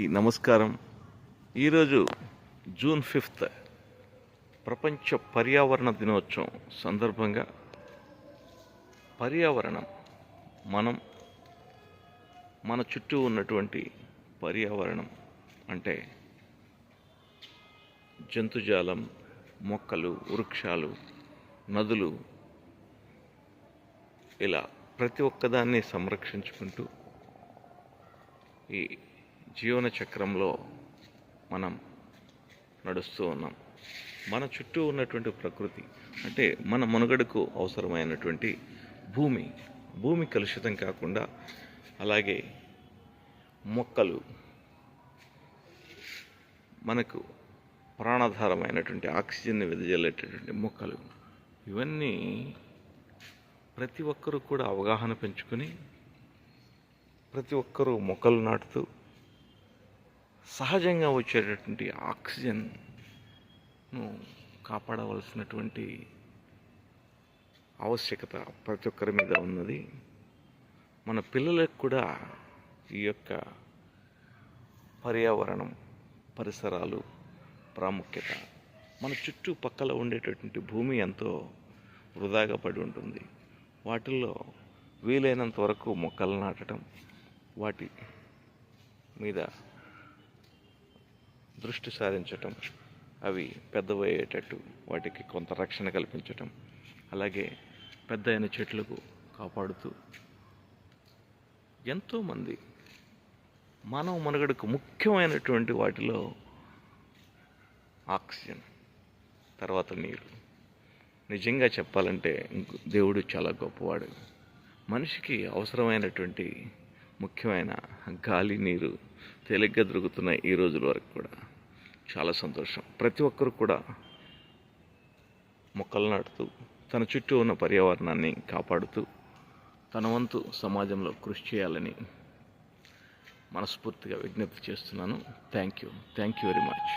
నమస్కారం. ఈరోజు జూన్ 5 ప్రపంచ పర్యావరణ దినోత్సవం సందర్భంగా పర్యావరణం మన చుట్టూ ఉన్నటువంటి పర్యావరణం అంటే జంతుజాలం, మొక్కలు, వృక్షాలు, నదులు, ఇలా ప్రతి ఒక్కదాన్ని సంరక్షించుకుంటూ ఈ జీవన చక్రంలో మనం నడుస్తూ ఉన్నాం. మన చుట్టూ ఉన్నటువంటి ప్రకృతి అంటే మన మనుగడకు అవసరమైనటువంటి భూమి కలుషితం కాకుండా, అలాగే మొక్కలు మనకు ప్రాణాధారమైనటువంటి ఆక్సిజన్ని వెదజల్లేటటువంటి మొక్కలు, ఇవన్నీ ప్రతి ఒక్కరూ కూడా అవగాహన పెంచుకొని ప్రతి ఒక్కరూ మొక్కలు నాటుతూ సహజంగా వచ్చేటటువంటి ఆక్సిజన్ను కాపాడవలసినటువంటి ఆవశ్యకత ప్రతి ఒక్కరి మీద ఉన్నది. మన పిల్లలకు కూడా ఈ యొక్క పర్యావరణం, పరిసరాలు ప్రాముఖ్యత, మన చుట్టుపక్కల ఉండేటటువంటి భూమి ఎంతో వృధాగా పడి ఉంటుంది. వాటిల్లో వీలైనంత వరకు మొక్కలు నాటడం, వాటి మీద దృష్టి సారించటం, అవి పెద్దవయ్యేటట్టు వాటికి కొంత రక్షణ కల్పించటం, అలాగే పెద్ద అయిన చెట్లకు కాపాడుతూ ఎంతోమంది మానవ మనుగడకు ముఖ్యమైనటువంటి వాటిలో ఆక్సిజన్, తర్వాత నీరు. నిజంగా చెప్పాలంటే దేవుడు చాలా గొప్పవాడు. మనిషికి అవసరమైనటువంటి ముఖ్యమైన గాలి, నీరు తేలిగ్గా దొరుకుతున్నాయి ఈ రోజుల వరకు కూడా. చాలా సంతోషం. ప్రతి ఒక్కరు కూడా మొక్కలు నాటుతూ తన చుట్టూ ఉన్న పర్యావరణాన్ని కాపాడుతూ తన వంతు సమాజంలో కృషి చేయాలని మనస్ఫూర్తిగా విజ్ఞప్తి చేస్తున్నాను. Thank you very much.